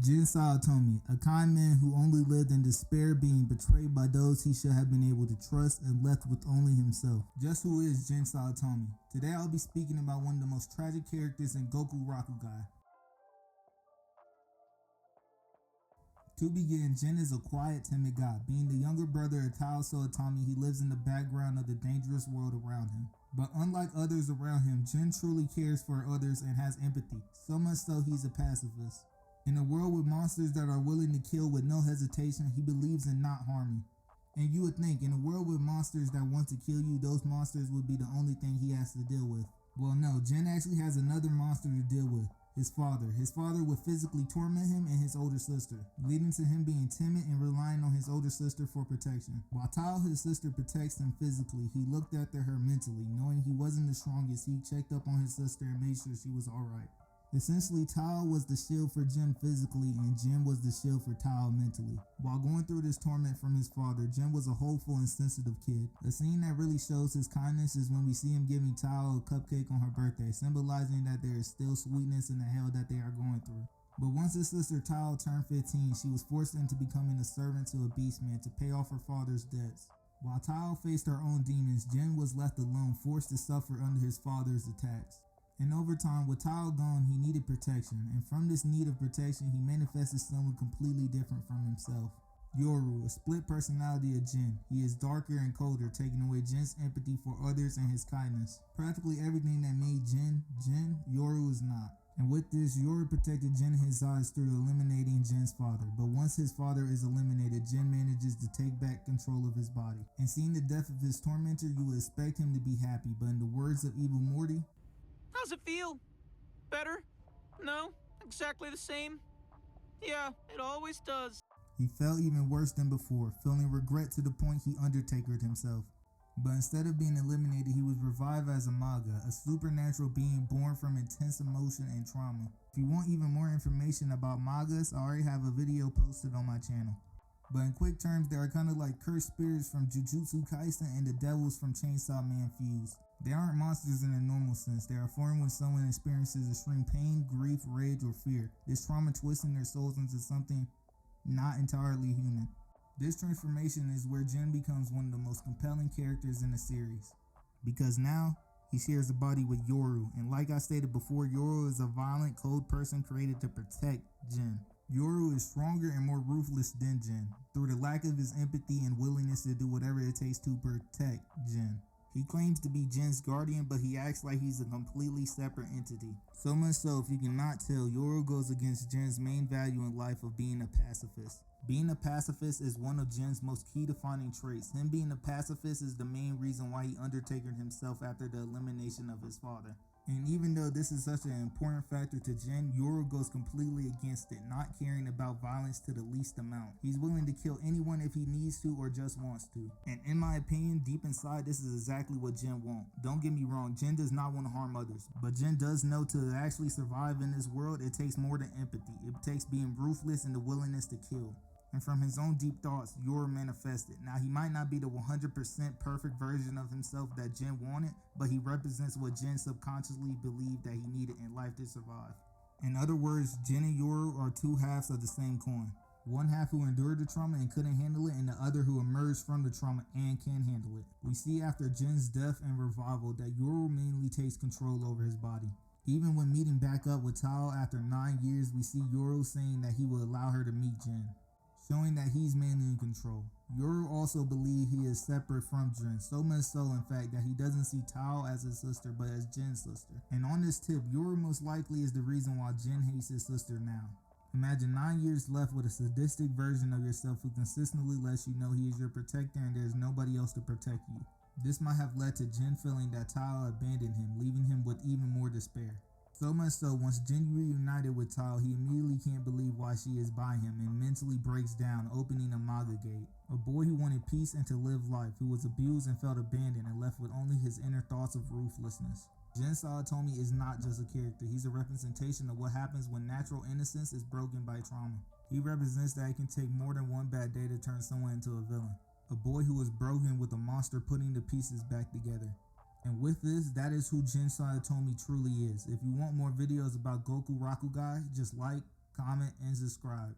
Jin Saotome, a kind man who only lived in despair, being betrayed by those he should have been able to trust and left with only himself. Just who is Jin Saotome? Today I'll be speaking about one of the most tragic characters in Gokurakugai. To begin, Jin is a quiet, timid guy. Being the younger brother of Tao Saotome, he lives in the background of the dangerous world around him. But unlike others around him, Jin truly cares for others and has empathy, so much so he's a pacifist. In a world with monsters that are willing to kill with no hesitation, he believes in not harming. And you would think, in a world with monsters that want to kill you, those monsters would be the only thing he has to deal with. Well, no, Jin actually has another monster to deal with. His father. His father would physically torment him and his older sister, leading to him being timid and relying on his older sister for protection. While Tao, his sister, protects him physically, he looked after her mentally. Knowing he wasn't the strongest, he checked up on his sister and made sure she was alright. Essentially, Tao was the shield for Jin physically, and Jin was the shield for Tao mentally. While going through this torment from his father, Jin was a hopeful and sensitive kid. A scene that really shows his kindness is when we see him giving Tao a cupcake on her birthday, symbolizing that there is still sweetness in the hell that they are going through. But once his sister Tao turned 15, she was forced into becoming a servant to a beastman to pay off her father's debts. While Tao faced her own demons, Jin was left alone, forced to suffer under his father's attacks. And over time, with Tao gone, he needed protection, and from this need of protection, he manifested someone completely different from himself. Yoru, a split personality of Jin. He is darker and colder, taking away Jin's empathy for others and his kindness. Practically everything that made Jin, Yoru is not. And with this, Yoru protected Jin and his eyes through eliminating Jin's father. But once his father is eliminated, Jin manages to take back control of his body. And seeing the death of his tormentor, you would expect him to be happy, but in the words of Evil Morty, how's it feel? Better? No? Exactly the same? Yeah, it always does. He felt even worse than before, feeling regret to the point he undertakered himself. But instead of being eliminated, he was revived as a Maga, a supernatural being born from intense emotion and trauma. If you want even more information about Magas, I already have a video posted on my channel. But in quick terms, they are kind of like cursed spirits from Jujutsu Kaisen and the devils from Chainsaw Man fused. They aren't monsters in a normal sense. They are formed when someone experiences extreme pain, grief, rage, or fear. This trauma twisting their souls into something not entirely human. This transformation is where Jin becomes one of the most compelling characters in the series. Because now, he shares a body with Yoru, and like I stated before, Yoru is a violent, cold person created to protect Jin. Yoru is stronger and more ruthless than Jin, through the lack of his empathy and willingness to do whatever it takes to protect Jin. He claims to be Jin's guardian, but he acts like he's a completely separate entity. So much so, if you cannot tell, Yoru goes against Jin's main value in life of being a pacifist. Being a pacifist is one of Jin's most key defining traits. Him being a pacifist is the main reason why he undertaken himself after the elimination of his father. And even though this is such an important factor to Jin, Yoru goes completely against it, not caring about violence to the least amount. He's willing to kill anyone if he needs to or just wants to. And in my opinion, deep inside, this is exactly what Jin wants. Don't get me wrong, Jin does not want to harm others. But Jin does know to actually survive in this world, it takes more than empathy. It takes being ruthless and the willingness to kill. And from his own deep thoughts, Yoru manifested. Now, he might not be the 100% perfect version of himself that Jin wanted, but he represents what Jin subconsciously believed that he needed in life to survive. In other words, Jin and Yoru are two halves of the same coin. One half who endured the trauma and couldn't handle it, and the other who emerged from the trauma and can handle it. We see after Jin's death and revival that Yoru mainly takes control over his body. Even when meeting back up with Tao after 9 years, we see Yoru saying that he will allow her to meet Jin, showing that he's mainly in control. Yoru also believes he is separate from Jin, so much so in fact that he doesn't see Tao as his sister but as Jin's sister. And on this tip, Yoru most likely is the reason why Jin hates his sister now. Imagine 9 years left with a sadistic version of yourself who consistently lets you know he is your protector and there's nobody else to protect you. This might have led to Jin feeling that Tao abandoned him, leaving him with even more despair. So much so, once Jin reunited with Tao, he immediately can't believe why she is by him and mentally breaks down, opening a Maga gate. A boy who wanted peace and to live life, who was abused and felt abandoned and left with only his inner thoughts of ruthlessness. Jin Saotome is not just a character, he's a representation of what happens when natural innocence is broken by trauma. He represents that it can take more than one bad day to turn someone into a villain. A boy who was broken with a monster putting the pieces back together. And with this, that is who Jin Saotome truly is. If you want more videos about Gokurakugai, just like, comment, and subscribe.